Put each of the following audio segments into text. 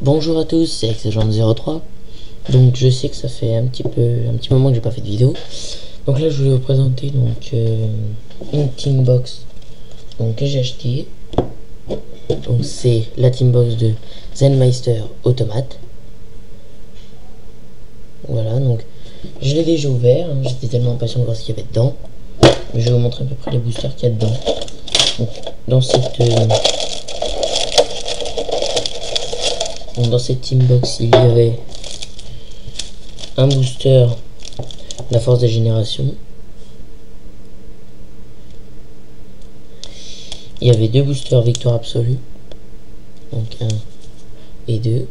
Bonjour à tous, c'est Exagent03. Donc je sais que ça fait un petit moment que j'ai pas fait de vidéo. Donc là je voulais vous présenter une team box que j'ai acheté. Donc c'est la team box de Zenmeister Automate. Voilà, donc je l'ai déjà ouvert, hein, j'étais tellement impatient de voir ce qu'il y avait dedans. Je vais vous montrer à peu près les boosters qu'il y a dedans. Donc, dans cette team box il y avait un booster la force des générations. Il y avait deux boosters victoire absolue. Donc 1 et 2. Et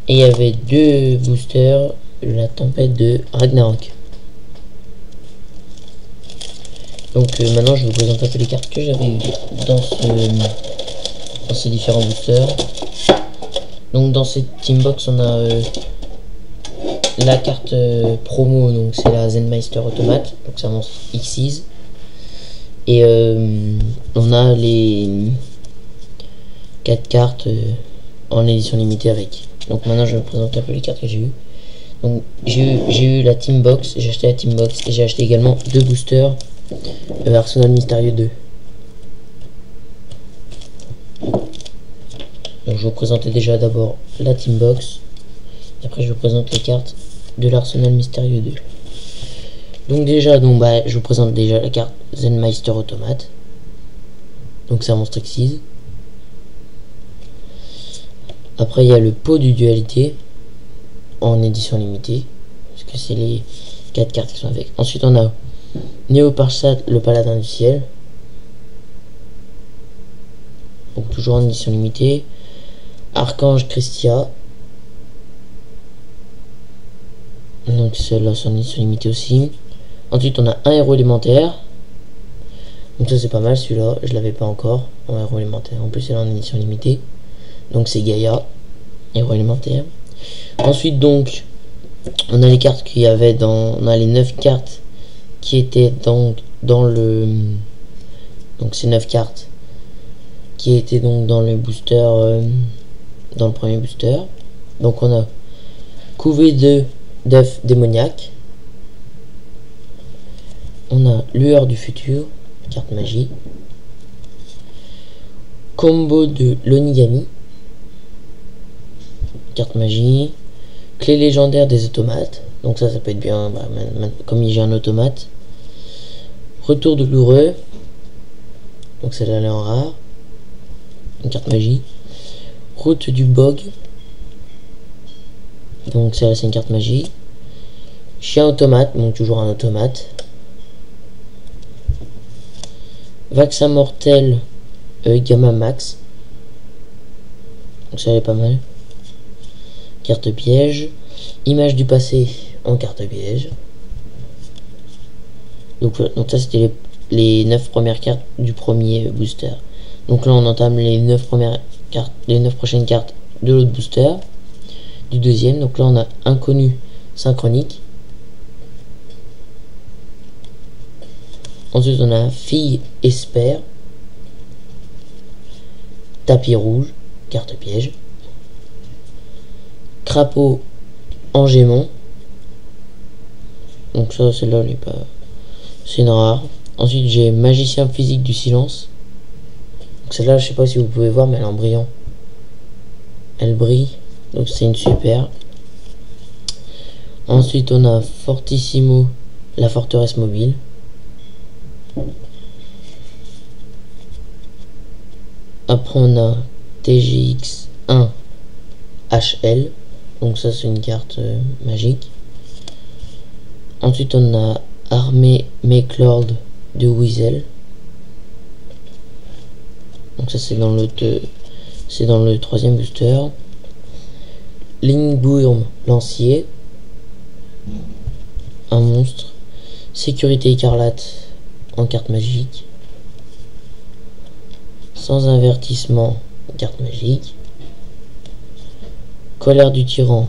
il y avait deux boosters la tempête de Ragnarok. Donc maintenant je vous présente un peu les cartes que j'avais eues dans ces différents boosters. Donc dans cette team box on a la carte promo, donc c'est la Zenmeister Automate, donc ça monstre X6. Et on a les 4 cartes en édition limitée avec. Donc maintenant je vais vous présenter un peu les cartes que j'ai eues. Donc j'ai eu la team box, j'ai acheté la team box et j'ai acheté également deux boosters Arsenal Mystérieux 2. Donc je vais vous présenter déjà d'abord la team box et après je vous présente les cartes de l'Arsenal Mystérieux 2. Donc déjà je vous présente déjà la carte Zenmeister Automate. Donc c'est un monstre X6. Après il y a le pot du dualité en édition limitée, parce que c'est les 4 cartes qui sont avec. Ensuite on a Néoparsat, le paladin du ciel, donc toujours en édition limitée. Archange Christia, donc celle-là c'est en édition limitée aussi. Ensuite on a un héros élémentaire, donc ça c'est pas mal, celui-là je l'avais pas encore en héros élémentaire, en plus c'est en édition limitée. Donc c'est Gaïa, héros élémentaire. Ensuite donc on a les cartes qu'il y avait on a les 9 cartes qui étaient dans le, donc ces 9 cartes qui étaient donc dans le booster, dans le premier booster. Donc on a couvée d'œufs démoniaques, on a lueur du futur, carte magie, combo de l'onigami, carte magie, clé légendaire des automates, donc ça peut être bien, comme j'ai un automate. Retour de Gloureux, donc celle-là elle est en rare, une carte magie. Route du Bog, donc celle-là c'est une carte magie. Chien automate, donc toujours un automate. Vaccin mortel Gamma Max, donc ça elle est pas mal. Carte piège. Image du passé en carte piège. Donc ça c'était les 9 premières cartes du premier booster. Donc là on entame les 9 premières cartes, les 9 prochaines cartes de l'autre booster, du deuxième. Donc là on a inconnu synchronique. Ensuite on a fille espère, tapis rouge, carte piège. Crapaud engément, donc ça celle-là elle est pas, c'est une rare. Ensuite j'ai magicien physique du silence, donc celle-là je sais pas si vous pouvez voir mais elle est en brillant, elle brille, donc c'est une super. Ensuite on a fortissimo, la forteresse mobile. Après on a TGX1 HL, donc ça c'est une carte magique. Ensuite on a armée Makelord de Weasel, donc ça c'est dans le troisième booster. Lingbourm lancier, un monstre. Sécurité écarlate en carte magique. Sans avertissement, carte magique. Colère du tyran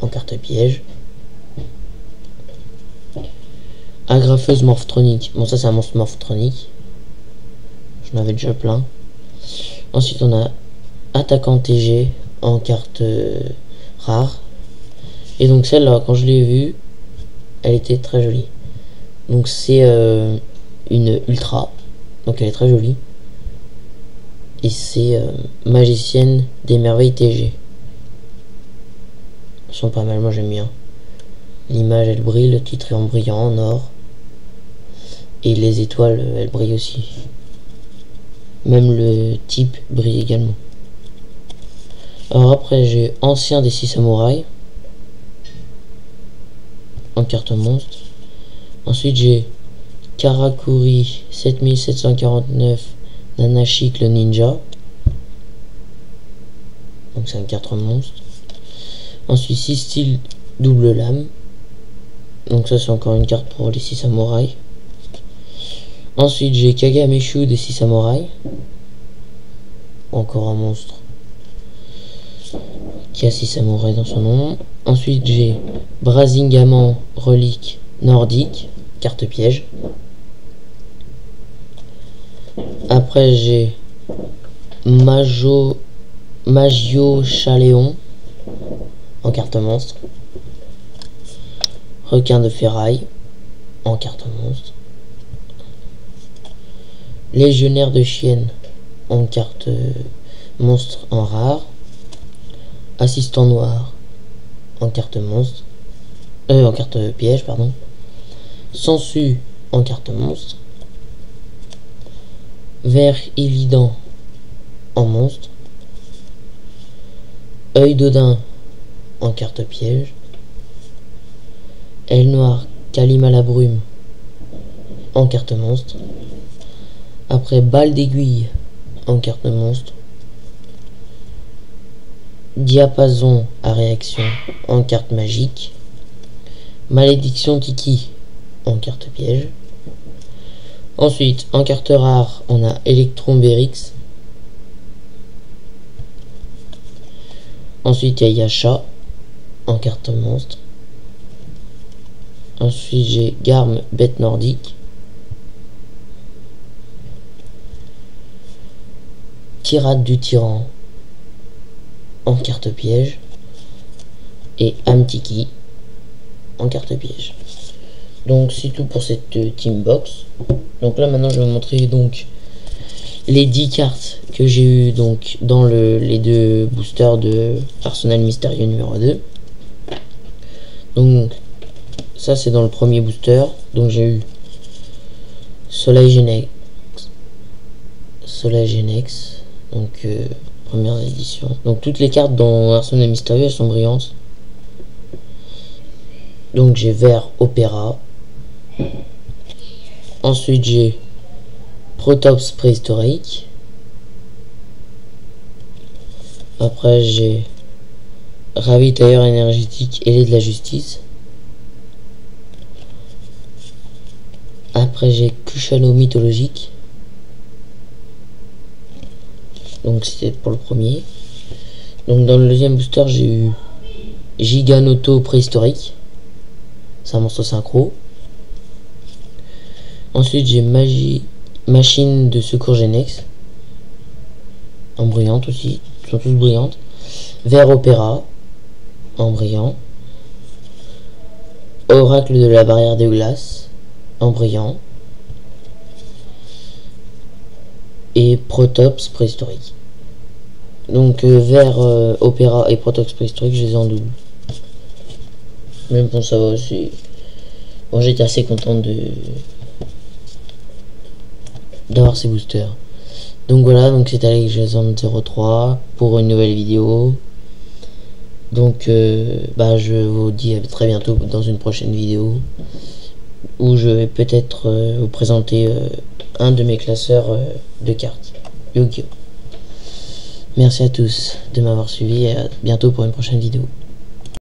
en carte piège. Agrafeuse morphotronique, bon ça c'est un monstre morphotronique, j'en avais déjà plein. Ensuite on a attaquant TG en carte rare. Et donc celle-là, quand je l'ai vue, elle était très jolie. Donc c'est une ultra, donc elle est très jolie. Et c'est magicienne des merveilles TG. Elles sont pas mal, moi j'aime bien. L'image elle brille, le titre est en brillant en or. Et les étoiles elles brillent aussi. Même le type brille également. Alors après j'ai ancien des 6 samouraïs en carte monstre. Ensuite j'ai Karakuri 7749 Nanashik le ninja. Donc c'est un carte monstre. Ensuite 6 styles double lame. Donc ça c'est encore une carte pour les 6 samouraïs. Ensuite j'ai Kagameshu des 6 samouraïs. Encore un monstre qui a 6 samouraïs dans son nom. Ensuite j'ai Brasingaman relique nordique, carte piège. Après j'ai Magio Chaléon en carte monstre. Requin de ferraille en carte monstre. Légionnaire de chienne en carte monstre en rare. Assistant noir en carte monstre. En carte piège, pardon. Sensu en carte monstre. Vert Illidan en monstre. Œil d'Odin en carte piège. Aile noire Kalima la brume en carte monstre. Après balle d'aiguille en carte monstre. Diapason à réaction en carte magique. Malédiction Kiki en carte piège. Ensuite en carte rare on a Electron Berix. Ensuite il y a Yasha en carte monstre. Ensuite j'ai Garm bête nordique. Tirade du tyran en carte piège. Et Amtiki en carte piège. Donc c'est tout pour cette team box. Donc là maintenant je vais vous montrer donc les 10 cartes que j'ai eu donc dans les 2 boosters de Arsenal Mystérieux numéro 2. Donc ça c'est dans le premier booster. Donc j'ai eu Soleil Genex, donc première édition. Donc toutes les cartes dans Arsenal Mystérieux elles sont brillantes. Donc j'ai Vert Opéra. Ensuite j'ai Protops préhistorique. Après j'ai Ravitailleur énergétique ailé de la justice. Après j'ai Kushano mythologique. Donc c'était pour le premier. Donc dans le deuxième booster j'ai eu Giganoto préhistorique. C'est un monstre synchro. Ensuite j'ai Machine de secours Genex. En brillante aussi. Elles sont toutes brillantes. Vert Opéra. En brillant. Oracle de la barrière de glace. En brillant. Et Protops préhistorique. Donc Vert Opéra et Protops préhistorique je les ai en double. Même bon ça va aussi. Bon j'étais assez content d'avoir ces boosters. Donc voilà, donc c'était Alex Jason 03 pour une nouvelle vidéo. Donc je vous dis à très bientôt dans une prochaine vidéo où je vais peut-être vous présenter un de mes classeurs de cartes Yu-Gi-Oh! Merci à tous de m'avoir suivi et à bientôt pour une prochaine vidéo.